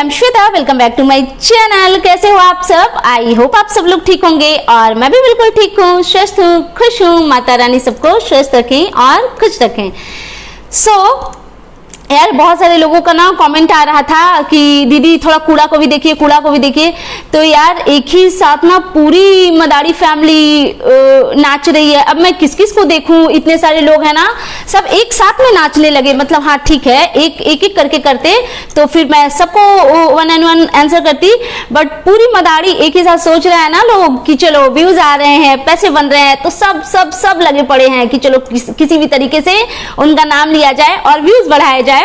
I'm Shweta, welcome back to my channel. कैसे हो आप सब? आई होप आप सब लोग ठीक होंगे और मैं भी बिल्कुल ठीक हूँ, स्वस्थ हूँ, खुश हूँ। माता रानी सबको स्वस्थ रखें और खुश रखें। यार बहुत सारे लोगों का ना कमेंट आ रहा था कि दीदी थोड़ा कूड़ा को भी देखिए, कूड़ा को भी देखिए। तो यार एक ही साथ ना पूरी मदारी फैमिली नाच रही है। अब मैं किस किस को देखूं? इतने सारे लोग हैं ना, सब एक साथ में नाचने लगे। मतलब हाँ ठीक है, एक एक करके करते तो फिर मैं सबको वन एंड वन आंसर करती, बट पूरी मदारी एक ही साथ सोच रहा है ना लोग कि चलो व्यूज आ रहे हैं, पैसे बन रहे हैं, तो सब सब सब लगे पड़े हैं कि चलो किसी भी तरीके से उनका नाम लिया जाए और व्यूज बढ़ाया जाए।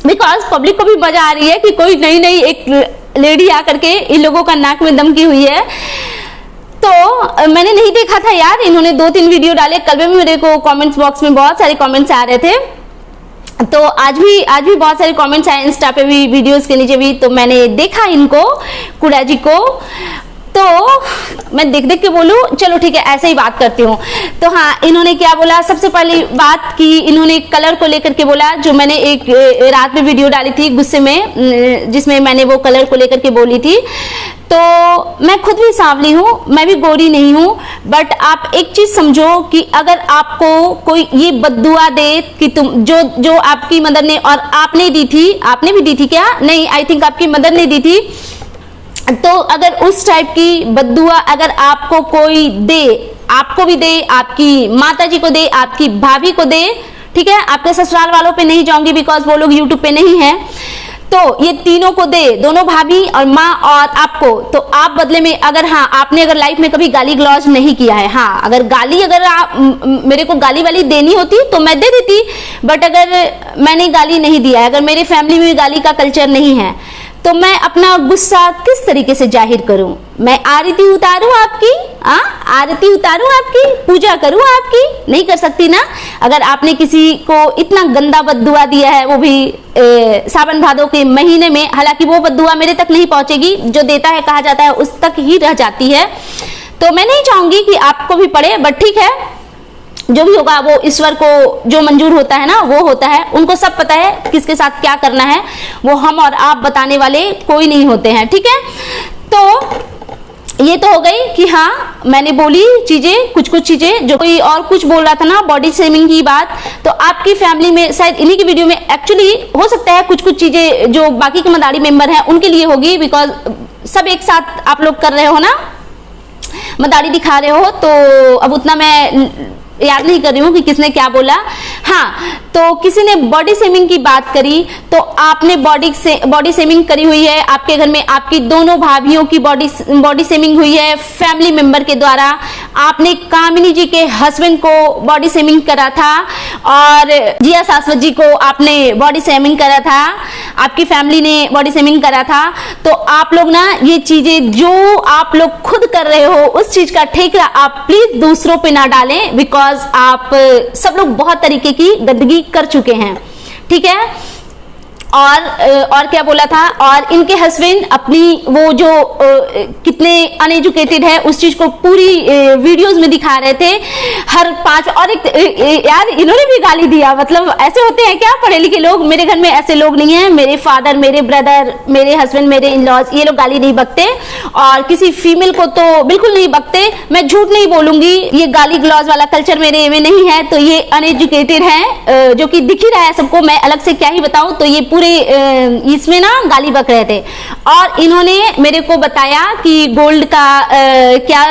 बिकॉज पब्लिक को भी मजा आ रही है कि कोई नई नई एक लेडी आकर के इन लोगों का नाक में दम की हुई है। तो मैंने नहीं देखा था यार, इन्होंने 2-3 वीडियो डाले। कल भी मेरे को कमेंट्स बॉक्स में बहुत सारे कमेंट्स आ रहे थे, तो आज भी बहुत सारे कमेंट्स आए इंस्टा पे भी, वीडियोस के नीचे भी। तो मैंने देखा इनको, कूड़ा जी को, तो मैं देख देख के बोलूं चलो ठीक है ऐसे ही बात करती हूँ। तो हाँ, इन्होंने क्या बोला, सबसे पहली बात कि इन्होंने कलर को लेकर के बोला, जो मैंने एक रात में वीडियो डाली थी गुस्से में, जिसमें मैंने वो कलर को लेकर के बोली थी। तो मैं खुद भी सांवली हूँ, मैं भी गोरी नहीं हूँ, बट आप एक चीज समझो कि अगर आपको कोई ये बद्दुआ दे कि तुम जो आपकी मदर ने और आपने दी थी, आपने भी दी थी क्या? नहीं, आई थिंक आपकी मदर ने दी थी। तो अगर उस टाइप की बद्दुआ अगर आपको कोई दे, आपको भी दे, आपकी माता जी को दे, आपकी भाभी को दे, ठीक है, आपके ससुराल वालों पे नहीं जाऊंगी बिकॉज वो लोग यूट्यूब पे नहीं है, तो ये तीनों को दे, दोनों भाभी और माँ और आपको, तो आप बदले में अगर हाँ आपने अगर लाइफ में कभी गाली गलौज नहीं किया है, हाँ अगर गाली अगर आप मेरे को गाली वाली देनी होती तो मैं दे देती, बट अगर मैंने गाली नहीं दिया है, अगर मेरे फैमिली में गाली का कल्चर नहीं है, तो मैं अपना गुस्सा किस तरीके से जाहिर करूं? मैं आरती उतारूं आपकी? आरती उतारूं आपकी? पूजा करूं आपकी? नहीं कर सकती ना। अगर आपने किसी को इतना गंदा बद्दुआ दिया है, वो भी सावन भादों के महीने में, हालांकि वो बद्दुआ मेरे तक नहीं पहुंचेगी, जो देता है कहा जाता है उस तक ही रह जाती है। तो मैं नहीं चाहूंगी कि आपको भी पड़े, बट ठीक है, जो भी होगा वो ईश्वर को जो मंजूर होता है ना वो होता है। उनको सब पता है किसके साथ क्या करना है, वो हम और आप बताने वाले कोई नहीं होते हैं, ठीक है। तो ये तो हो गई कि हाँ मैंने बोली चीजें, कुछ चीजें। जो कोई और कुछ बोल रहा था ना बॉडी शेमिंग की बात, तो आपकी फैमिली में शायद इन्हीं की वीडियो में एक्चुअली हो सकता है कुछ चीजें जो बाकी के मदारी मेंबर हैं उनके लिए होगी, बिकॉज सब एक साथ आप लोग कर रहे हो ना, मदारी दिखा रहे हो, तो अब उतना मैं याद नहीं कर रही हूँ कि किसने क्या बोला। हाँ, तो किसी ने बॉडी शेमिंग की बात करी, तो आपने बॉडी शेमिंग करी हुई है। आपके घर में आपकी दोनों भाभियों की बॉडी शेमिंग हुई है फैमिली मेंबर के द्वारा। आपने कामिनी जी के हस्बैंड को बॉडी शेमिंग करा था, और जिया शाश्वत जी को आपने बॉडी शेमिंग करा था, आपकी फैमिली ने बॉडी शेमिंग करा था। तो आप लोग ना ये चीजें जो आप लोग खुद कर रहे हो, उस चीज का ठेका आप प्लीज दूसरों पे ना डालें, बिकॉज आप सब लोग बहुत तरीके की गंदगी कर चुके हैं, ठीक है। और क्या बोला था, और इनके हस्बैंड अपनी वो जो कितने अनएजुकेटेड है उस चीज को पूरी वीडियोस में दिखा रहे थे। हर 5 और एक यार इन्होंने भी गाली दिया। मतलब ऐसे होते हैं क्या पढ़े लिखे लोग? मेरे घर में ऐसे लोग नहीं है। मेरे फादर, मेरे ब्रदर, मेरे हस्बैंड, मेरे इन लॉज, ये लोग गाली नहीं बकते, और किसी फीमेल को तो बिल्कुल नहीं बकते। मैं झूठ नहीं बोलूंगी, ये गाली गलौज वाला कल्चर मेरे में नहीं है। तो ये अनएजुकेटेड है, जो कि दिख ही रहा है सबको, मैं अलग से क्या ही बताऊं। तो ये इसमें ना गाली बक रहे थे, और इन्होंने मेरे को बताया कि गोल्ड का क्या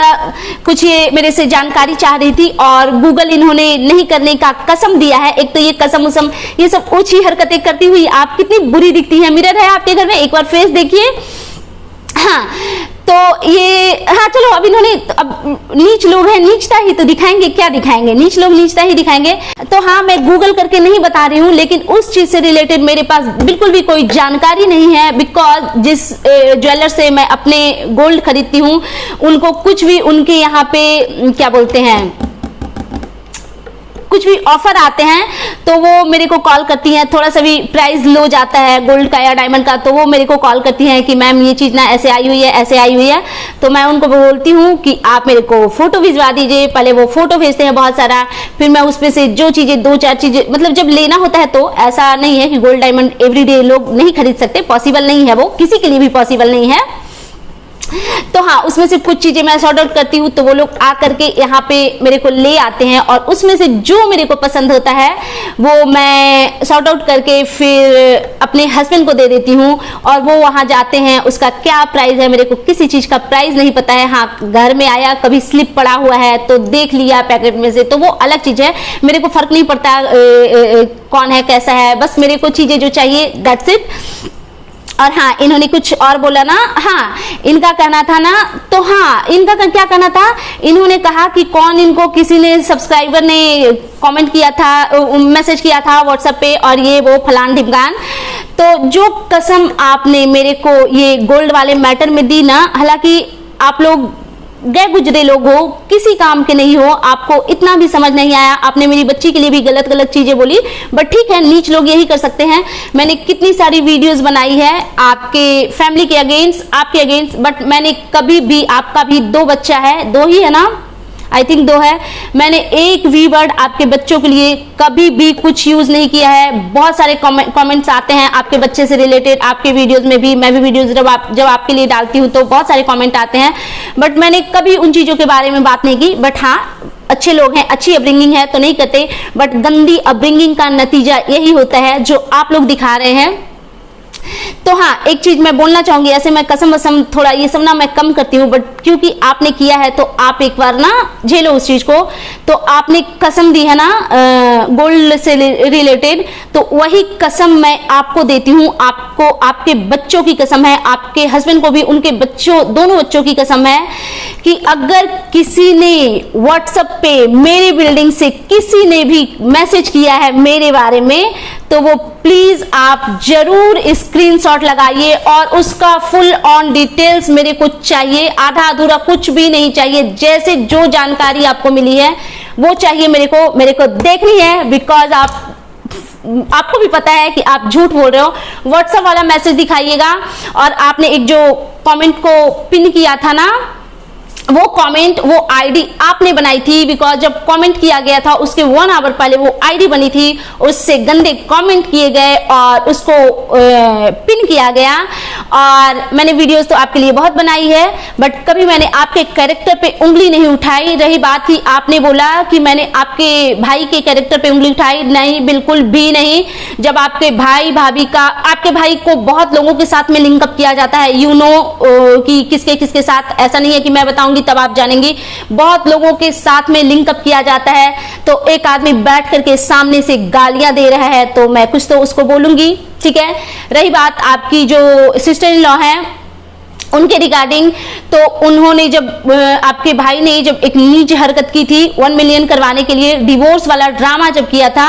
कुछ ये मेरे से जानकारी चाह रही थी, और गूगल इन्होंने नहीं करने का कसम दिया है। एक तो ये कसम उसम ये सब ऊंची हरकतें करती हुई आप कितनी बुरी दिखती हैं। मिरर है आपके घर में, एक बार फेस देखिए। हाँ, तो ये हाँ चलो, अब इन्होंने, अब नीच लोग हैं, नीचता ही तो दिखाएंगे, क्या दिखाएंगे? नीच लोग नीचता ही दिखाएंगे। तो हाँ, मैं गूगल करके नहीं बता रही हूँ, लेकिन उस चीज से रिलेटेड मेरे पास बिल्कुल भी कोई जानकारी नहीं है। बिकॉज जिस ज्वेलर से मैं अपने गोल्ड खरीदती हूँ, उनको कुछ भी उनके यहाँ पे क्या बोलते हैं, कुछ भी ऑफर आते हैं तो वो मेरे को कॉल करती हैं, थोड़ा सा भी प्राइस लो जाता है गोल्ड का या डायमंड का तो वो मेरे को कॉल करती हैं कि मैम ये चीज़ ना ऐसे आई हुई है, ऐसे आई हुई है। तो मैं उनको बोलती हूँ कि आप मेरे को फोटो भिजवा दीजिए। पहले वो फोटो भेजते हैं बहुत सारा, फिर मैं उसमें से जो चीज़ें 2-4 चीज़ें, मतलब जब लेना होता है तो ऐसा नहीं है कि गोल्ड डायमंड एवरीडे लोग नहीं खरीद सकते, पॉसिबल नहीं है, वो किसी के लिए भी पॉसिबल नहीं है। तो हाँ, उसमें से कुछ चीजें मैं सॉर्ट आउट करती हूँ तो वो लोग आ करके यहाँ पे मेरे को ले आते हैं और उसमें से जो मेरे को पसंद होता है वो मैं सॉर्ट आउट करके फिर अपने हस्बैंड को दे देती हूँ और वो वहाँ जाते हैं। उसका क्या प्राइस है मेरे को किसी चीज का प्राइस नहीं पता है। हाँ, घर में आया कभी स्लिप पड़ा हुआ है तो देख लिया पैकेट में से, तो वो अलग चीज है, मेरे को फर्क नहीं पड़ता कौन है कैसा है, बस मेरे को चीजें जो चाहिए दैट्स इट। और हाँ, इन्होंने कुछ और बोला ना, हाँ इनका कहना था ना, तो हाँ इनका क्या कहना था, इन्होंने कहा कि कौन इनको किसी ने सब्सक्राइबर ने कमेंट किया था, मैसेज किया था व्हाट्सएप पे और ये वो फलान ढिमकान। तो जो कसम आपने मेरे को ये गोल्ड वाले मैटर में दी ना, हालांकि आप लोग गए गुजरे लोग हो, किसी काम के नहीं हो, आपको इतना भी समझ नहीं आया, आपने मेरी बच्ची के लिए भी गलत गलत चीजें बोली, बट ठीक है, नीच लोग यही कर सकते हैं। मैंने कितनी सारी वीडियोस बनाई है आपके फैमिली के अगेंस्ट, आपके अगेंस्ट, बट मैंने कभी भी, आपका भी 2 बच्चा है, 2 ही है ना, आई थिंक 2 है, मैंने एक वी वर्ड आपके बच्चों के लिए कभी भी कुछ यूज नहीं किया है। बहुत सारे कमेंट्स आते हैं आपके बच्चे से रिलेटेड, आपके वीडियोस में भी, मैं भी वीडियोस जब आपके लिए डालती हूँ तो बहुत सारे कमेंट आते हैं, बट मैंने कभी उन चीजों के बारे में बात नहीं की। बट हाँ, अच्छे लोग हैं, अच्छी अपब्रिंगिंग है तो नहीं कहते, बट गंदी अपब्रिंगिंग का नतीजा यही होता है जो आप लोग दिखा रहे हैं। तो हाँ, एक चीज मैं बोलना चाहूंगी, ऐसे मैं कसम वसम थोड़ा ये सब ना मैं कम करती हूँ, बट क्योंकि आपने किया है तो आप एक बार ना झेलो उस चीज को। तो आपने कसम दी है ना गोल्ड से रिलेटेड, तो वही कसम मैं आपको देती हूँ, आपको आपके बच्चों की कसम है, आपके हस्बैंड को भी उनके बच्चों, दोनों बच्चों की कसम है कि अगर किसी ने व्हाट्सएप पे मेरी बिल्डिंग से किसी ने भी मैसेज किया है मेरे बारे में तो वो प्लीज आप जरूर स्क्रीनशॉट लगाइए और उसका फुल ऑन डिटेल्स मेरे को चाहिए, आधा अधूरा कुछ भी नहीं चाहिए। जैसे जो जानकारी आपको मिली है वो चाहिए मेरे को देखनी है, बिकॉज आपको भी पता है कि आप झूठ बोल रहे हो। व्हाट्सएप वाला मैसेज दिखाइएगा और आपने एक जो कमेंट को पिन किया था ना, वो कमेंट, वो आईडी आपने बनाई थी, बिकॉज जब कमेंट किया गया था उसके 1 आवर पहले वो आईडी बनी थी, उससे गंदे कमेंट किए गए और उसको पिन किया गया। और मैंने वीडियोस तो आपके लिए बहुत बनाई है, बट कभी मैंने आपके कैरेक्टर पे उंगली नहीं उठाई। रही बात थी, आपने बोला कि मैंने आपके भाई के कैरेक्टर पे उंगली उठाई, नहीं, बिल्कुल भी नहीं। जब आपके भाई भाभी का, आपके भाई को बहुत लोगों के साथ में लिंकअप किया जाता है, यू नो कि किसके किसके साथ, ऐसा नहीं है कि मैं बताऊंगी तब आप जानेंगी, बहुत लोगों के साथ में लिंकअप किया जाता है। तो एक आदमी बैठ करके सामने से गालियां दे रहा है तो मैं कुछ तो उसको बोलूंगी, ठीक है। रही बात आपकी जो सिस्टर इन लॉ है उनके रिगार्डिंग, तो उन्होंने जब आपके भाई ने जब एक नीच हरकत की थी 1 मिलियन करवाने के लिए, डिवोर्स वाला ड्रामा जब किया था,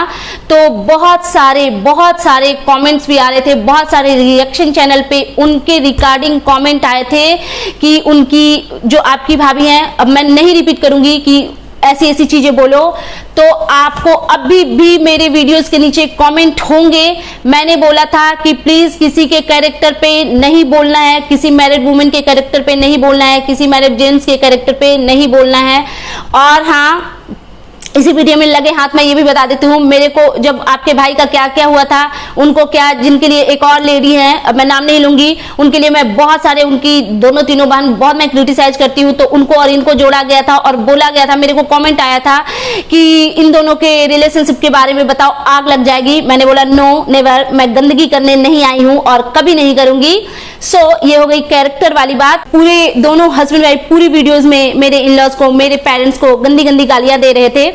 तो बहुत सारे कमेंट्स भी आ रहे थे, बहुत सारे रिएक्शन चैनल पे उनके रिगार्डिंग कमेंट आए थे कि उनकी जो आपकी भाभी हैं, अब मैं नहीं रिपीट करूंगी कि ऐसी ऐसी चीजें बोलो, तो आपको अभी भी मेरे वीडियोस के नीचे कमेंट होंगे। मैंने बोला था कि प्लीज किसी के कैरेक्टर पे नहीं बोलना है, किसी मैरिड वुमेन के कैरेक्टर पे नहीं बोलना है, किसी मैरिड जेंट्स के कैरेक्टर पे नहीं बोलना है। और हाँ, इसी वीडियो में लगे हाथ मैं ये भी बता देती हूँ, मेरे को जब आपके भाई का क्या क्या हुआ था, उनको क्या, जिनके लिए एक और लेडी है, अब मैं नाम नहीं लूंगी, उनके लिए मैं बहुत सारे, उनकी दोनों तीनों बहन बहुत मैं क्रिटिसाइज करती हूँ, तो उनको और इनको जोड़ा गया था और बोला गया था, मेरे को कमेंट आया था कि इन दोनों के रिलेशनशिप के बारे में बताओ, आग लग जाएगी। मैंने बोला नो नेवर, मैं गंदगी करने नहीं आई हूँ और कभी नहीं करूंगी। सो ये हो गई कैरेक्टर वाली बात। पूरे दोनों हस्बैंड वाइफ पूरी वीडियोस में मेरे इन-लॉज को, मेरे पेरेंट्स को गंदी गंदी गालियां दे रहे थे,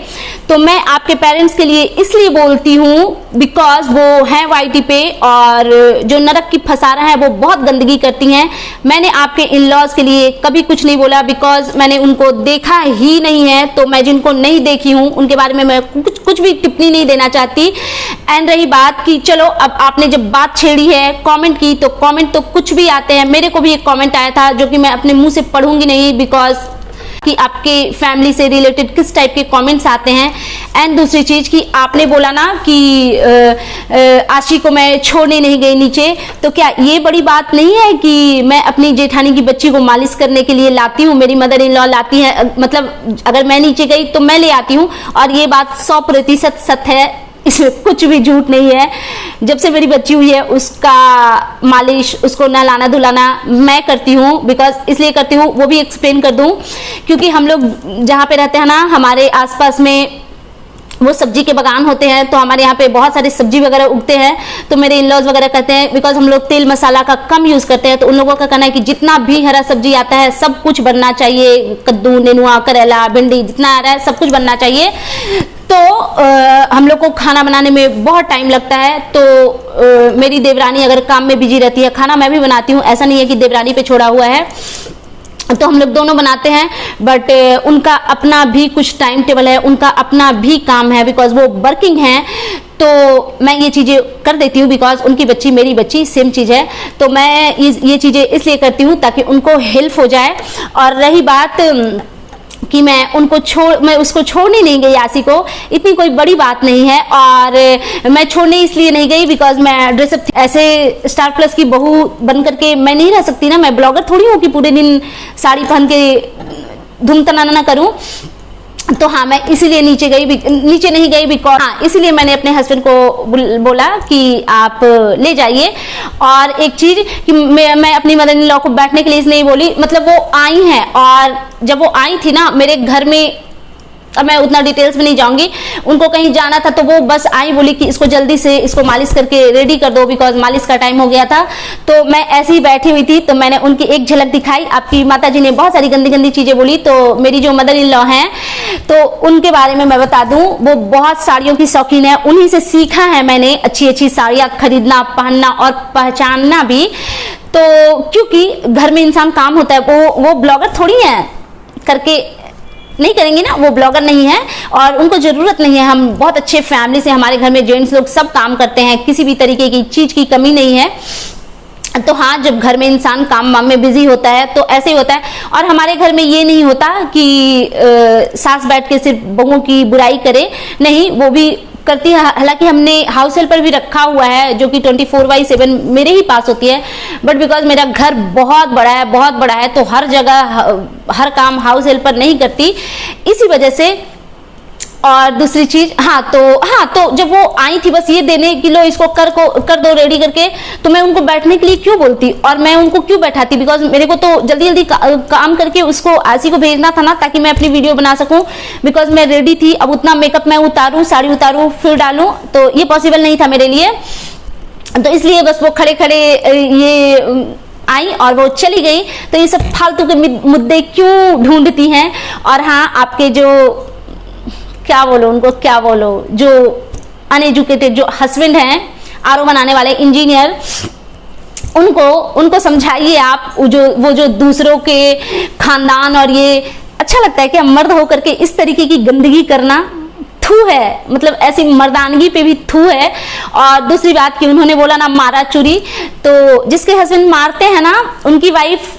तो मैं आपके पेरेंट्स के लिए इसलिए बोलती हूँ बिकॉज वो हैं वाईटी पे और जो नरक की फसारा है वो बहुत गंदगी करती हैं। मैंने आपके इन-लॉज के लिए कभी कुछ नहीं बोला बिकॉज मैंने उनको देखा ही नहीं है, तो मैं जिनको नहीं देखी हूँ उनके बारे में मैं कुछ भी टिप्पणी नहीं देना चाहती। एंड रही बात कि चलो अब आपने जब बात छेड़ी है कमेंट की, तो कमेंट तो कुछ भी आते हैं। मेरे को भी एक कमेंट आया था जो कि मैं अपने मुंह से पढ़ूंगी नहीं बिकॉज कि आपके फैमिली से रिलेटेड किस टाइप के कमेंट्स आते हैं। एंड दूसरी चीज कि आपने बोला ना कि आशी को मैं छोड़ने नहीं गई नीचे, तो क्या ये बड़ी बात नहीं है कि मैं अपनी जेठानी की बच्ची को मालिश करने के लिए लाती हूँ, मेरी मदर इन लॉ लाती है, मतलब अगर मैं नीचे गई तो मैं ले आती हूँ, और ये बात 100% सत्य है, इसमें कुछ भी झूठ नहीं है। जब से मेरी बच्ची हुई है उसका मालिश, उसको नहलाना धुलाना मैं करती हूँ। बिकॉज इसलिए करती हूँ, वो भी एक्सप्लेन कर दूँ, क्योंकि हम लोग जहाँ पे रहते हैं ना, हमारे आसपास में वो सब्जी के बागान होते हैं, तो हमारे यहाँ पे बहुत सारी सब्जी वगैरह उगते हैं। तो मेरे इन लॉज वगैरह कहते हैं, बिकॉज हम लोग तेल मसाला का कम यूज करते हैं, तो उन लोगों का कहना है कि जितना भी हरा सब्जी आता है सब कुछ बनना चाहिए, कद्दू, नेनुआ, करेला, भिंडी, जितना आ रहा है सब कुछ बनना चाहिए। तो हम लोग को खाना बनाने में बहुत टाइम लगता है, तो मेरी देवरानी अगर काम में बिजी रहती है, खाना मैं भी बनाती हूँ, ऐसा नहीं है कि देवरानी पे छोड़ा हुआ है, तो हम लोग दोनों बनाते हैं। बट उनका अपना भी कुछ टाइम टेबल है, उनका अपना भी काम है, बिकॉज वो वर्किंग हैं, तो मैं ये चीज़ें कर देती हूँ, बिकॉज उनकी बच्ची मेरी बच्ची सेम चीज़ है, तो मैं ये चीज़ें इसलिए करती हूँ ताकि उनको हेल्प हो जाए। और रही बात कि मैं उसको छोड़ने नहीं गई, आशी को, इतनी कोई बड़ी बात नहीं है। और मैं छोड़ने इसलिए नहीं गई बिकॉज मैं ड्रेसअप ऐसे स्टार प्लस की बहू बन करके मैं नहीं रह सकती ना, मैं ब्लॉगर थोड़ी हूँ कि पूरे दिन साड़ी पहन के धूम तनाना करूँ। तो हाँ, मैं इसीलिए नीचे नहीं गई बिकॉज हाँ, इसीलिए मैंने अपने हस्बैंड को बोला कि आप ले जाइए। और एक चीज कि मैं अपनी मदर इन लॉ को बैठने के लिए इसलिए बोली, मतलब वो आई हैं, और जब वो आई थी ना मेरे घर में, अब मैं उतना डिटेल्स में नहीं जाऊंगी, उनको कहीं जाना था, तो वो बस आई, बोली कि इसको जल्दी से इसको मालिश करके रेडी कर दो, बिकॉज मालिश का टाइम हो गया था। तो मैं ऐसे ही बैठी हुई थी, तो मैंने उनकी एक झलक दिखाई। आपकी माता जी ने बहुत सारी गंदी गंदी चीजें बोली, तो मेरी जो मदर इन लॉ हैं, तो उनके बारे में मैं बता दूं, वो बहुत साड़ियों की शौकीन है, उन्हीं से सीखा है मैंने अच्छी अच्छी साड़ियां खरीदना, पहनना और पहचानना भी। तो क्योंकि घर में इंसान काम होता है, वो ब्लॉगर थोड़ी है, करके नहीं करेंगे ना, वो ब्लॉगर नहीं है और उनको जरूरत नहीं है। हम बहुत अच्छे फैमिली से, हमारे घर में जेंट्स लोग सब काम करते हैं, किसी भी तरीके की चीज की कमी नहीं है। तो हाँ, जब घर में इंसान काम वाम में बिजी होता है तो ऐसे ही होता है। और हमारे घर में ये नहीं होता कि सास बैठ के सिर्फ बहुओं की बुराई करे, नहीं, वो भी करती है। हालांकि हमने हाउस हेल्पर भी रखा हुआ है जो कि 24/7 मेरे ही पास होती है, बट बिकॉज मेरा घर बहुत बड़ा है, तो हर जगह हर काम हाउस हेल्पर नहीं करती, इसी वजह से। और दूसरी चीज, हाँ तो जब वो आई थी बस ये देने कि लो इसको कर दो रेडी करके, तो मैं उनको बैठने के लिए क्यों बोलती और मैं उनको क्यों बैठाती, बिकॉज मेरे को तो जल्दी जल्दी काम करके उसको आशी को भेजना था ना, ताकि मैं अपनी वीडियो बना सकूं। बिकॉज मैं रेडी थी, अब उतना मेकअप मैं उतारूं, साड़ी उतारूं, फिर डालूं, तो ये पॉसिबल नहीं था मेरे लिए। तो इसलिए बस वो खड़े खड़े ये आई और वो चली गई। तो ये सब फालतू के मुद्दे क्यों ढूंढती हैं। और हाँ, आपके जो क्या बोलो जो अनएजुकेटेड जो हस्बैंड हैं, आरओ बनाने वाले इंजीनियर, उनको समझाइए आप। वो जो दूसरों के खानदान, और ये अच्छा लगता है कि हम मर्द होकर के इस तरीके की गंदगी करना थू है, मतलब ऐसी मर्दानगी पे भी थू है। और दूसरी बात कि उन्होंने बोला ना मारा चुरी, तो जिसके हस्बैंड मारते हैं ना, उनकी वाइफ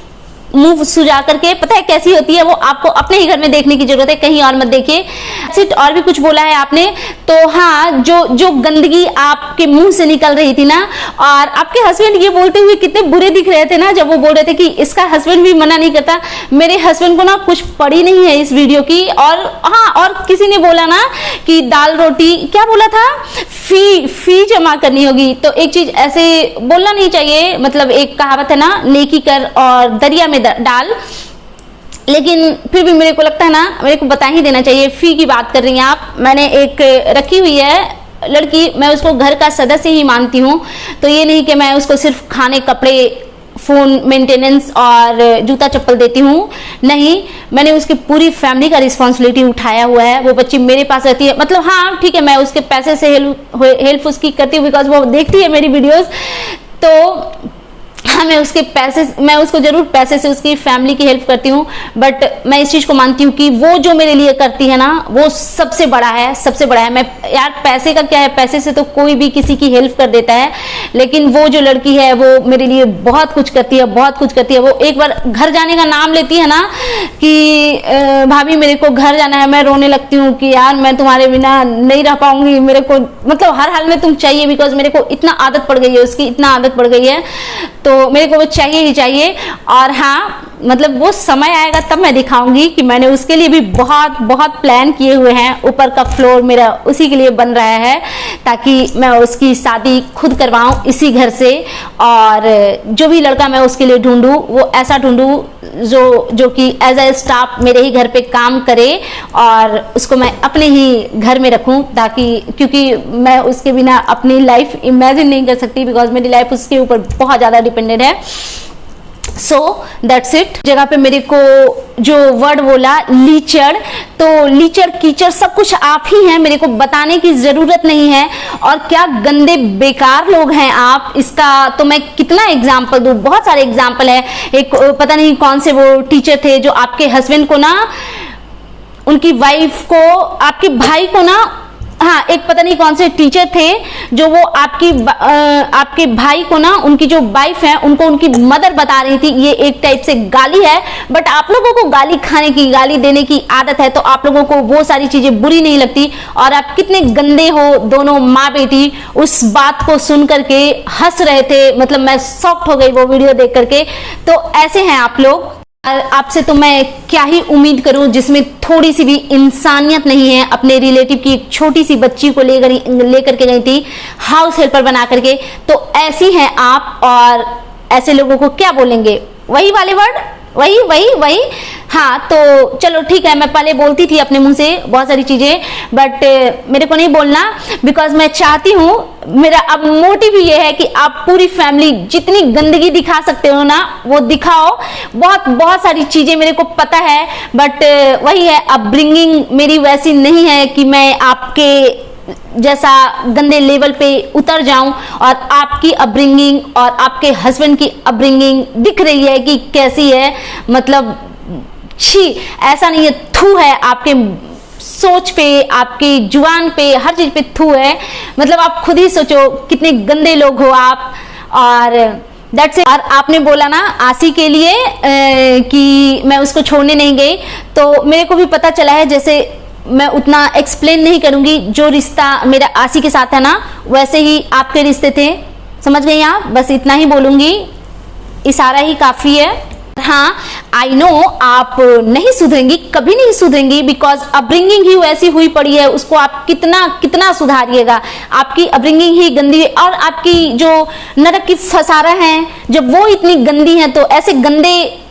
मुंह सुजा करके, पता है कैसी होती है, वो आपको अपने ही घर में देखने की जरूरत है, कहीं और मत देखिए। और भी कुछ बोला है आपने, तो हाँ, जो गंदगी आपके मुंह से निकल रही थी ना, और आपके हस्बैंड ये बोलते हुए कितने बुरे दिख रहे थे ना, जब वो बोल रहे थे कि इसका हस्बैंड भी मना नहीं करता। मेरे हस्बैंड को ना कुछ पड़ी नहीं है इस वीडियो की। और हाँ, और किसी ने बोला ना कि दाल रोटी, क्या बोला था, फी जमा करनी होगी। तो एक चीज ऐसे बोलना नहीं चाहिए, मतलब एक कहावत है ना, नेकी कर और दरिया में डाल। लेकिन फिर भी मेरे को लगता है ना, मेरे को बता ही देना चाहिए। फी की बात कर रही हैं आप, मैंने एक रखी हुई है लड़की, मैं उसको घर का सदस्य ही मानती हूँ। तो ये नहीं कि मैं उसको सिर्फ खाने, कपड़े, फोन मेंटेनेंस और जूता चप्पल देती हूँ, नहीं, मैंने उसकी पूरी फैमिली का रिस्पॉन्सिबिलिटी उठाया हुआ है। वो बच्ची मेरे पास रहती है, मतलब हाँ ठीक है, मैं उसके पैसे से हेल्प उसकी करती हूँ, बिकॉज वो देखती है मेरी वीडियोस। तो हाँ, मैं उसको जरूर पैसे से उसकी फैमिली की हेल्प करती हूँ, बट मैं इस चीज को मानती हूँ कि वो जो मेरे लिए करती है ना वो सबसे बड़ा है, सबसे बड़ा है। मैं यार पैसे का क्या है, पैसे से तो कोई भी किसी की हेल्प कर देता है, लेकिन वो जो लड़की है वो मेरे लिए बहुत कुछ करती है, बहुत कुछ करती है। वो एक बार घर जाने का नाम लेती है ना कि भाभी मेरे को घर जाना है, मैं रोने लगती हूँ कि यार मैं तुम्हारे बिना नहीं रह पाऊंगी, मेरे को मतलब हर हाल में तुम चाहिए, बिकॉज मेरे को इतना आदत पड़ गई है उसकी, इतना आदत पड़ गई है, तो मेरे को वो चाहिए ही चाहिए। और हाँ मतलब वो समय आएगा तब मैं दिखाऊंगी कि मैंने उसके लिए भी बहुत बहुत प्लान किए हुए हैं। ऊपर का फ्लोर मेरा उसी के लिए बन रहा है ताकि मैं उसकी शादी खुद करवाऊं इसी घर से, और जो भी लड़का मैं उसके लिए ढूंढूं वो ऐसा ढूंढूं जो कि एज ए स्टाफ मेरे ही घर पे काम करे और उसको मैं अपने ही घर में रखूं, ताकि क्योंकि मैं उसके बिना अपनी लाइफ इमेजिन नहीं कर सकती, बिकॉज मेरी लाइफ उसके ऊपर बहुत ज़्यादा डिपेंडेंट है। So that's it. जगह पे मेरे को जो वर्ड बोला लीचड़, तो लीचड़ कीचड़ सब कुछ आप ही हैं, मेरे को बताने की जरूरत नहीं है। और क्या गंदे बेकार लोग हैं आप, इसका तो मैं कितना एग्जाम्पल दूं, बहुत सारे एग्जाम्पल है। एक पता नहीं कौन से वो टीचर थे जो आपके हस्बैंड को ना, उनकी वाइफ को, आपके भाई को ना, हाँ एक पता नहीं कौन से टीचर थे जो वो आपके भाई को ना, उनकी जो वाइफ है उनको उनकी मदर बता रही थी। ये एक टाइप से गाली है, बट आप लोगों को गाली खाने की, गाली देने की आदत है, तो आप लोगों को वो सारी चीजें बुरी नहीं लगती। और आप कितने गंदे हो दोनों माँ बेटी, उस बात को सुन करके हंस रहे थे, मतलब मैं शॉक्ड हो गई वो वीडियो देख करके। तो ऐसे हैं आप लोग। आपसे तो मैं क्या ही उम्मीद करूं जिसमें थोड़ी सी भी इंसानियत नहीं है। अपने रिलेटिव की एक छोटी सी बच्ची को लेकर के गई थी हाउस हेल्पर बना करके, तो ऐसी हैं आप। और ऐसे लोगों को क्या बोलेंगे, वही वाले वर्ड, वही। हाँ तो चलो ठीक है, मैं पहले बोलती थी अपने मुंह से बहुत सारी चीजें, बट मेरे को नहीं बोलना, बिकॉज मैं चाहती हूँ, मेरा अब मोटिव ये है कि आप पूरी फैमिली जितनी गंदगी दिखा सकते हो ना वो दिखाओ। बहुत सारी चीजें मेरे को पता है, बट वही है, अपब्रिंगिंग मेरी वैसी नहीं है कि मैं आपके जैसा गंदे लेवल पे उतर जाऊं। और आपकी अपब्रिंगिंग और आपके हस्बैंड की अपब्रिंगिंग दिख रही है कि कैसी है, मतलब छी, ऐसा नहीं है, थू है आपके सोच पे, आपकी जुबान पे, हर चीज पे थू है। मतलब आप खुद ही सोचो कितने गंदे लोग हो आप। और दैट्स इट। और आपने बोला ना आसी के लिए कि मैं उसको छोड़ने नहीं गई, तो मेरे को भी पता चला है, जैसे मैं उतना एक्सप्लेन नहीं करूंगी, जो रिश्ता मेरा आसी के साथ है ना वैसे ही आपके रिश्ते थे, समझ गई आप, बस इतना ही बोलूंगी, इशारा ही काफी है। हाँ आई नो आप नहीं सुधरेंगी, कभी नहीं सुधरेंगी, बिकॉज अपब्रिंगिंग ही वैसी हुई पड़ी है, उसको आप कितना सुधारिएगा, आपकी अपब्रिंगिंग ही गंदी है। और आपकी जो नरक की फसारा है, जब वो इतनी गंदी है, तो ऐसे गंदे,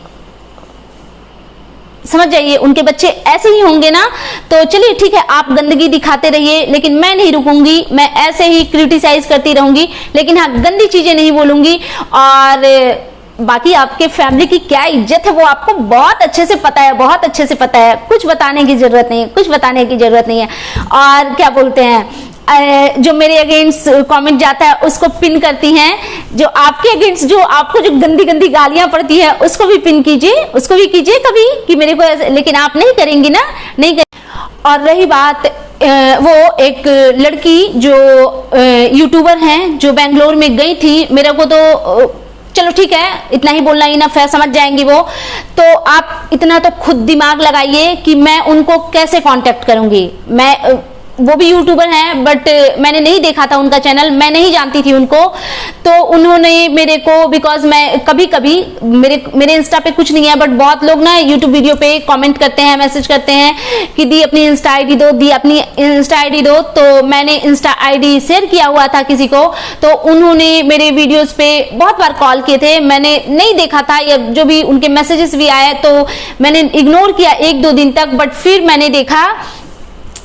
समझ जाइए उनके बच्चे ऐसे ही होंगे ना। तो चलिए ठीक है, आप गंदगी दिखाते रहिए, लेकिन मैं नहीं रुकूंगी, मैं ऐसे ही क्रिटिसाइज करती रहूंगी, लेकिन हाँ गंदी चीजें नहीं बोलूंगी। और बाकी आपके फैमिली की क्या इज्जत है वो आपको बहुत अच्छे से पता है, बहुत अच्छे से पता है, कुछ बताने की जरूरत नहीं है, कुछ बताने की जरूरत नहीं है। और क्या बोलते हैं, जो मेरे अगेंस्ट कमेंट जाता है उसको पिन करती हैं, जो आपके अगेंस्ट, जो आपको जो गंदी गंदी गालियां पड़ती है उसको भी पिन कीजिए, उसको भी कीजिए कभी कि मेरे को ऐसे, लेकिन आप नहीं करेंगी ना, नहीं करें। और रही बात वो एक लड़की जो यूट्यूबर हैं जो बेंगलोर में गई थी, मेरे को तो चलो ठीक है इतना ही बोलना इनफ है, समझ जाएंगी वो। तो आप इतना तो खुद दिमाग लगाइए कि मैं उनको कैसे कांटेक्ट करूंगी। मैं वो भी यूट्यूबर हैं, बट मैंने नहीं देखा था उनका चैनल, मैं नहीं जानती थी उनको। तो उन्होंने मेरे को, बिकॉज मैं कभी कभी मेरे इंस्टा पे कुछ नहीं है, बट बहुत लोग ना यूट्यूब वीडियो पे कमेंट करते हैं, मैसेज करते हैं कि दी अपनी इंस्टा आईडी दो, दी अपनी इंस्टा आईडी दो। तो मैंने इंस्टा आईडी शेयर किया हुआ था किसी को, तो उन्होंने मेरे वीडियोज पे बहुत बार कॉल किए थे, मैंने नहीं देखा था, या जो भी उनके मैसेजेस भी आए तो मैंने इग्नोर किया 1-2 दिन तक। बट फिर मैंने देखा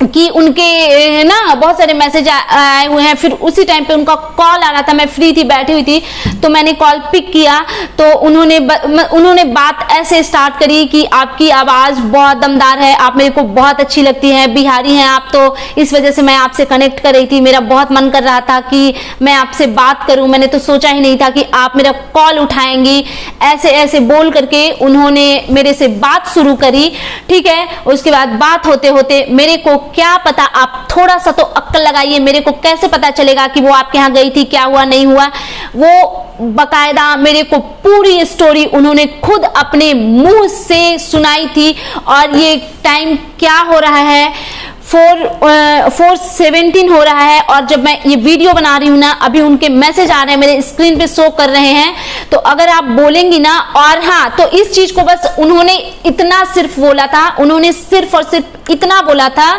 कि उनके ना बहुत सारे मैसेज आए हुए हैं। फिर उसी टाइम पे उनका कॉल आ रहा था, मैं फ्री थी, बैठी हुई थी, तो मैंने कॉल पिक किया। तो उन्होंने बात ऐसे स्टार्ट करी कि आपकी आवाज़ बहुत दमदार है, आप मेरे को बहुत अच्छी लगती हैं, बिहारी हैं आप, तो इस वजह से मैं आपसे कनेक्ट कर रही थी, मेरा बहुत मन कर रहा था कि मैं आपसे बात करूं, मैंने तो सोचा ही नहीं था कि आप मेरा कॉल उठाएंगी। ऐसे ऐसे बोल करके उन्होंने मेरे से बात शुरू करी। ठीक है, उसके बाद बात होते होते मेरे को क्या पता, आप थोड़ा सा तो अक्ल लगाइए, मेरे को कैसे पता चलेगा कि वो आपके यहाँ गई थी, क्या हुआ नहीं हुआ। वो बकायदा मेरे को पूरी स्टोरी उन्होंने खुद अपने मुंह से सुनाई थी। और ये टाइम क्या हो रहा है, 4:17 हो रहा है, और जब मैं ये वीडियो बना रही हूं ना, अभी उनके मैसेज आ रहे हैं, मेरे स्क्रीन पे शो कर रहे हैं। तो अगर आप बोलेंगी ना, और हाँ, तो इस चीज को बस उन्होंने इतना सिर्फ बोला था, उन्होंने सिर्फ और सिर्फ इतना बोला था,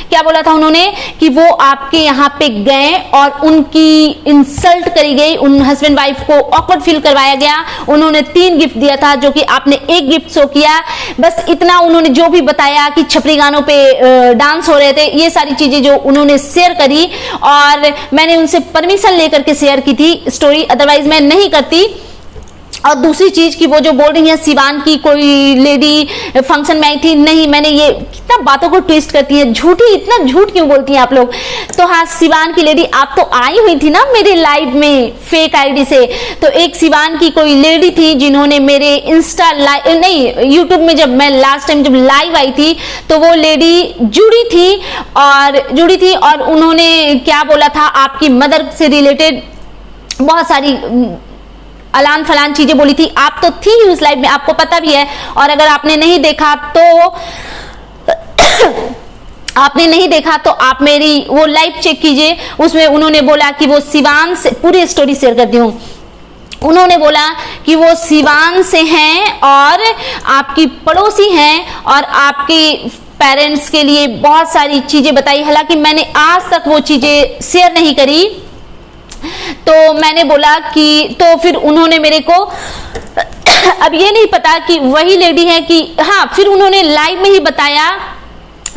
क्या बोला था उन्होंने, कि वो आपके यहाँ पे गए और उनकी इंसल्ट करी गई, उन हस्बैंड वाइफ को ऑकवर्ड फील करवाया गया। उन्होंने 3 गिफ्ट दिया था, जो कि आपने 1 गिफ्ट शो किया। बस इतना उन्होंने जो भी बताया कि छपरी गानों पे डांस हो रहे थे, ये सारी चीजें जो उन्होंने शेयर करी, और मैंने उनसे परमिशन लेकर के शेयर की थी स्टोरी, अदरवाइज मैं नहीं करती। और दूसरी चीज की वो जो बोल रही है सिवान की कोई लेडी फंक्शन में आई थी, नहीं, मैंने ये कितना बातों को ट्विस्ट करती है, झूठी, इतना झूठ क्यों बोलती हैं आप लोग। तो हाँ, सिवान की लेडी आप तो आई हुई थी ना मेरे लाइव में फेक आईडी से। तो एक सिवान की कोई लेडी थी जिन्होंने मेरे इंस्टा लाइव, नहीं, यूट्यूब में जब मैं लास्ट टाइम जब लाइव आई थी, तो वो लेडी जुड़ी थी और उन्होंने क्या बोला था, आपकी मदर से रिलेटेड बहुत सारी अलान फलान चीजें बोली थी। आप तो थी ही उस लाइव में, आपको पता भी है। और अगर आपने नहीं देखा तो आप मेरी वो लाइव चेक कीजिए, उसमें उन्होंने बोला कि वो सिवान से, पूरी स्टोरी शेयर करती हूँ, उन्होंने बोला कि वो सिवान से हैं और आपकी पड़ोसी हैं, और आपके पेरेंट्स के लिए बहुत सारी चीजें बताई। हालांकि मैंने आज तक वो चीजें शेयर नहीं करी। तो मैंने बोला कि, तो फिर उन्होंने मेरे को अब ये नहीं पता कि वही लेडी है कि, हाँ, फिर उन्होंने लाइव में ही बताया,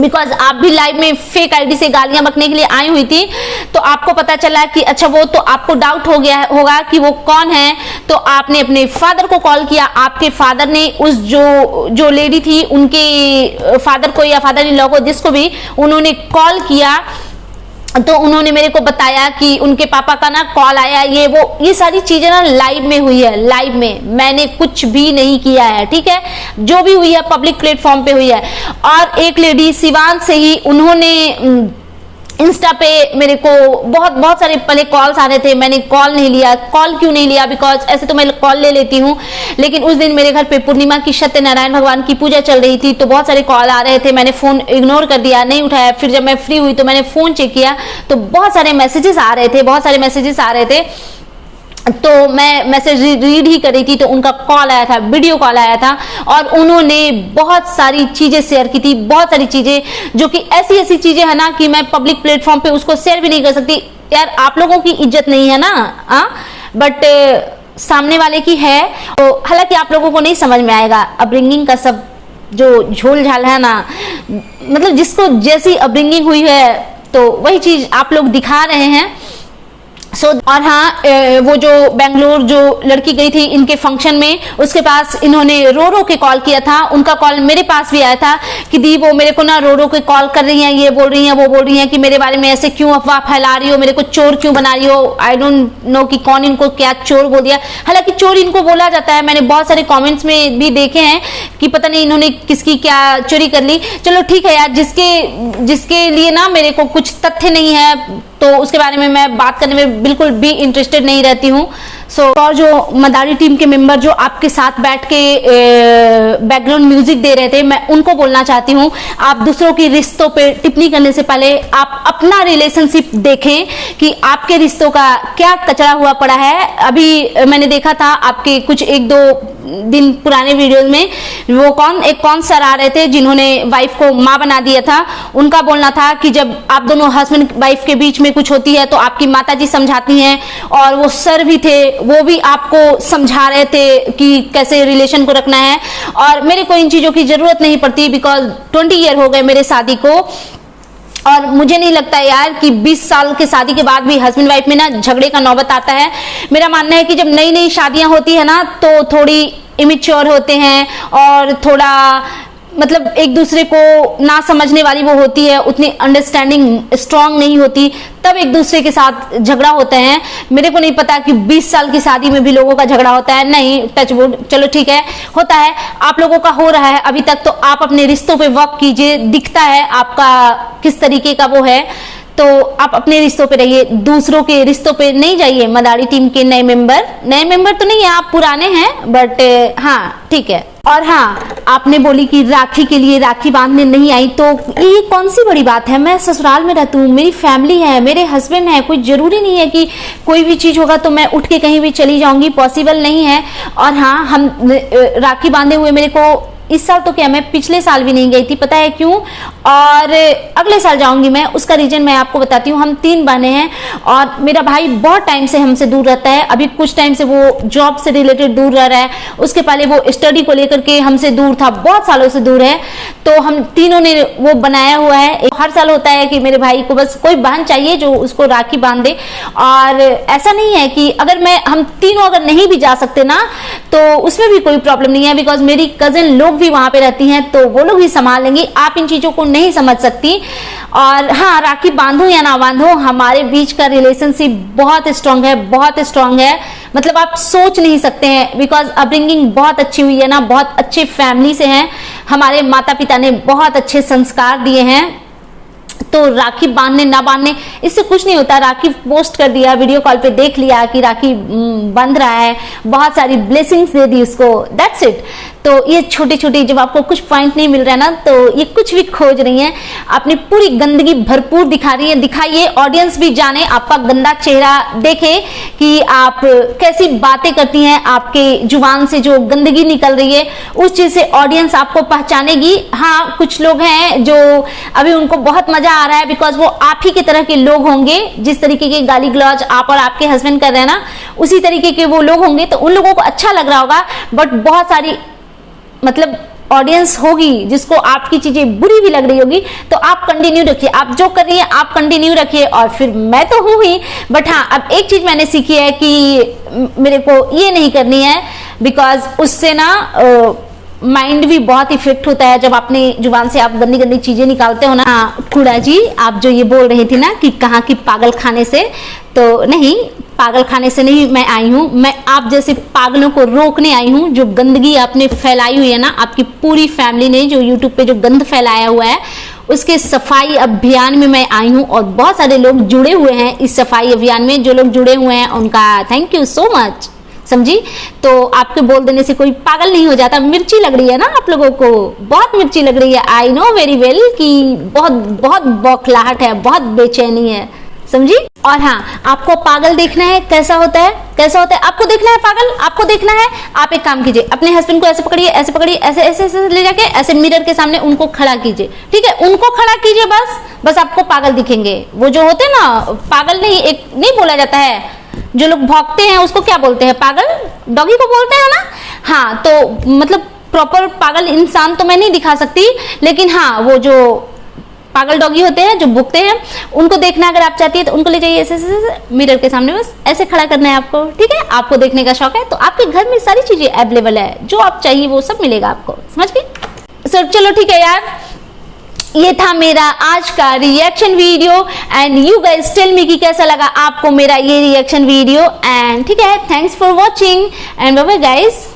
बिकॉज आप भी लाइव में फेक आईडी से गालियां बकने के लिए आई हुई थी, तो आपको पता चला कि अच्छा, वो तो आपको डाउट हो गया होगा कि वो कौन है। तो आपने अपने फादर को कॉल किया, आपके फादर ने उस जो लेडी थी उनके फादर को या फादर इन लॉ को, जिसको भी उन्होंने कॉल किया, तो उन्होंने मेरे को बताया कि उनके पापा का ना कॉल आया, ये सारी चीजें ना लाइव में हुई है, लाइव में, मैंने कुछ भी नहीं किया है। ठीक है, जो भी हुई है पब्लिक प्लेटफॉर्म पे हुई है। और एक लेडी सिवान से ही, उन्होंने इंस्टा पे मेरे को बहुत सारे पहले कॉल्स आ रहे थे, मैंने कॉल नहीं लिया। कॉल क्यों नहीं लिया, बिकॉज ऐसे तो मैं कॉल ले लेती हूँ, लेकिन उस दिन मेरे घर पे पूर्णिमा की, सत्यनारायण भगवान की पूजा चल रही थी, तो बहुत सारे कॉल आ रहे थे, मैंने फोन इग्नोर कर दिया, नहीं उठाया। फिर जब मैं फ्री हुई तो मैंने फोन चेक किया, तो बहुत सारे मैसेजेस आ रहे थे, तो मैं मैसेज रीड ही कर रही थी, तो उनका कॉल आया था, वीडियो कॉल आया था, और उन्होंने बहुत सारी चीजें शेयर की थी, बहुत सारी चीजें जो कि ऐसी चीजें है ना कि मैं पब्लिक प्लेटफॉर्म पे उसको शेयर भी नहीं कर सकती। यार, आप लोगों की इज्जत नहीं है ना, बट सामने वाले की है। तो हालांकि आप लोगों को नहीं समझ में आएगा, अपब्रिंगिंग का सब जो झोल झाल है ना, मतलब जिसको जैसी अपब्रिंगिंग हुई है, तो वही चीज आप लोग दिखा रहे हैं। और हाँ, वो जो बेंगलोर जो लड़की गई थी इनके फंक्शन में, उसके पास इन्होंने रो के कॉल किया था, उनका कॉल मेरे पास भी आया था कि दी, वो मेरे को ना रो के कॉल कर रही हैं, ये बोल रही हैं, वो बोल रही हैं कि मेरे बारे में ऐसे क्यों अफवाह फैला रही हो, मेरे को चोर क्यों बना रही हो। आई डोंट नो कि कौन इनको क्या चोर बोल दिया। हालांकि चोर इनको बोला जाता है, मैंने बहुत सारे कॉमेंट्स में भी देखे हैं कि पता नहीं इन्होंने किसकी क्या चोरी कर ली। चलो ठीक है यार, जिसके लिए ना मेरे को कुछ तथ्य नहीं है, तो उसके बारे में मैं बात करने में बिल्कुल भी इंटरेस्टेड नहीं रहती हूँ। और जो मदारी टीम के मेंबर जो आपके साथ बैठ के बैकग्राउंड म्यूजिक दे रहे थे, मैं उनको बोलना चाहती हूँ, आप दूसरों के रिश्तों पे टिप्पणी करने से पहले आप अपना रिलेशनशिप देखें कि आपके रिश्तों का क्या कचरा हुआ पड़ा है। अभी मैंने देखा था आपके कुछ 1-2 दिन पुराने वीडियोस में, वो कौन सर आ रहे थे जिन्होंने वाइफ को माँ बना दिया था। उनका बोलना था कि जब आप दोनों हस्बैंड वाइफ के बीच में कुछ होती है तो आपकी माताजी समझाती हैं, और वो सर भी थे, वो भी आपको समझा रहे थे कि कैसे रिलेशन को रखना है। और मेरे को इन चीजों की जरूरत नहीं पड़ती, बिकॉज 20 ईयर हो गए मेरे शादी को, और मुझे नहीं लगता यार कि 20 साल के शादी के बाद भी हस्बैंड वाइफ में ना झगड़े का नौबत आता है। मेरा मानना है कि जब नई नई शादियां होती है ना तो थोड़ी इमेच्योर होते हैं और थोड़ा मतलब एक दूसरे को ना समझने वाली वो होती है, उतनी अंडरस्टैंडिंग स्ट्रांग नहीं होती, तब एक दूसरे के साथ झगड़ा होता है। मेरे को नहीं पता कि 20 साल की शादी में भी लोगों का झगड़ा होता है, नहीं, टच वुड, चलो ठीक है, होता है। आप लोगों का हो रहा है अभी तक, तो आप अपने रिश्तों पे वर्क कीजिए, दिखता है आपका किस तरीके का वो है, तो आप अपने रिश्तों पे रहिए, दूसरों के रिश्तों पे नहीं जाइए। मदारी टीम के नए मेंबर तो नहीं है, आप पुराने हैं, बट हाँ ठीक है। और हाँ, आपने बोली कि राखी के लिए राखी बांधने नहीं आई, तो ये कौन सी बड़ी बात है। मैं ससुराल में रहती हूँ, मेरी फैमिली है, मेरे हस्बैंड है, कोई जरूरी नहीं है कि कोई भी चीज होगा तो मैं उठ के कहीं भी चली जाऊंगी, पॉसिबल नहीं है। और हाँ, हम राखी बांधे हुए मेरे को इस साल तो क्या, मैं पिछले साल भी नहीं गई थी, पता है क्यों, और अगले साल जाऊंगी मैं, उसका रीजन मैं आपको बताती हूँ। हम 3 बहनें हैं और मेरा भाई बहुत टाइम से हमसे दूर रहता है, अभी कुछ टाइम से वो जॉब से रिलेटेड दूर रह रहा है, उसके पहले वो स्टडी को लेकर के हमसे दूर था, बहुत सालों से दूर है। तो हम तीनों ने वो बनाया हुआ है, हर साल होता है कि मेरे भाई को बस कोई बहन चाहिए जो उसको राखी बांध दे। और ऐसा नहीं है कि अगर हम तीनों अगर नहीं भी जा सकते ना तो उसमें भी कोई प्रॉब्लम नहीं है, बिकॉज मेरी कजिन लोग भी वहां पे रहती हैं तो वो लोग भी संभाल लेंगी। आप इन चीजों को नहीं समझ सकती। और हाँ, राखी बांधो या ना बांधो, हमारे बीच का रिलेशनशिप बहुत स्ट्रांग है, बहुत स्ट्रांग है, मतलब आप सोच नहीं सकते हैं। बिकॉज अपब्रिंगिंग बहुत अच्छी हुई है ना, बहुत अच्छे फैमिली से हैं, हमारे माता पिता ने बहुत अच्छे संस्कार दिए हैं। तो राखी बांधने ना बांधने इससे कुछ नहीं होता। राखी पोस्ट कर दिया, वीडियो कॉल पे देख लिया कि राखी बंध रहा है, बहुत सारी ब्लेसिंग्स दे दी उसको, दैट्स इट। तो ये छोटी छोटी, जब आपको कुछ पॉइंट नहीं मिल रहा है ना तो ये कुछ भी खोज रही है, अपनी पूरी गंदगी भरपूर दिखा रही है। दिखाइए, ऑडियंस भी जाने, आपका गंदा चेहरा देखे कि आप कैसी बातें करती हैं, आपके जुबान से जो गंदगी निकल रही है उस चीज से ऑडियंस आपको पहचानेगी। हाँ, कुछ लोग हैं जो अभी उनको बहुत मजा आ रहा है, बिकॉज वो आप ही की तरह के लोग होंगे, जिस तरीके के गाली गलौज आप और आपके हस्बैंड कर रहे हैं ना, उसी तरीके के वो लोग होंगे, तो उन लोगों को अच्छा लग रहा होगा। बट बहुत सारी मतलब ऑडियंस होगी जिसको आपकी चीजें बुरी भी लग रही होगी, तो आप कंटिन्यू रखिए, आप जो कर रही हैं आप कंटिन्यू रखिए। और फिर मैं तो हूं ही, बट हाँ, अब एक चीज मैंने सीखी है कि मेरे को ये नहीं करनी है, बिकॉज उससे ना माइंड भी बहुत इफेक्ट होता है जब अपनी जुबान से आप गंदी गंदी चीजें निकालते हो ना। हाँ कूड़ा जी, आप जो ये बोल रही थी ना कि कहाँ की पागल खाने से, तो नहीं, पागल खाने से नहीं मैं आई हूँ, मैं आप जैसे पागलों को रोकने आई हूँ। जो गंदगी आपने फैलाई हुई है ना, आपकी पूरी फैमिली ने जो यूट्यूब पे जो गंद फैलाया हुआ है, उसके सफाई अभियान में मैं आई हूँ। और बहुत सारे लोग जुड़े हुए हैं इस सफाई अभियान में, जो लोग जुड़े हुए हैं उनका थैंक यू सो मच, समझी। तो आपके बोल देने से कोई पागल नहीं हो जाता। मिर्ची लग रही है ना आप लोगों को, बहुत मिर्ची लग रही है, आई नो वेरी वेल कि बहुत बहुत बौखलाहट है, बहुत बेचैनी है, समझी। और हाँ, आपको पागल देखना है कैसा होता है, कैसा होता है आपको देखना है पागल, आपको देखना है। आप एक काम कीजिए, अपने हस्बैंड को ऐसे पकड़िए, ऐसे पकड़िए, ऐसे ऐसे ऐसे ले जाके ऐसे मिरर के सामने उनको खड़ा कीजिए, ठीक है, उनको खड़ा कीजिए, बस आपको पागल दिखेंगे। वो जो होते हैं ना, पागल नहीं, एक नहीं बोला जाता है, जो लोग भौंकते हैं उसको क्या बोलते हैं, पागल, डॉगी को बोलते हैं ना। हाँ, तो मतलब प्रॉपर पागल इंसान तो मैं नहीं दिखा सकती, लेकिन हाँ, वो जो पागल डॉगी होते हैं जो भूखते हैं, उनको देखना अगर आप चाहती है तो उनको ले जाइए ऐसे ऐसे मिरर के सामने, बस ऐसे खड़ा करना है आपको, ठीक है। आपको देखने का शौक है तो आपके घर में सारी चीजें अवेलेबल है, जो आप चाहिए वो सब मिलेगा आपको, समझ गए। सर चलो ठीक है यार, ये था मेरा आज का reaction video and you guys tell me कि कैसा लगा आपको मेरा ये रिएक्शन वीडियो। एंड ठीक है, thanks for watching and bye bye guys.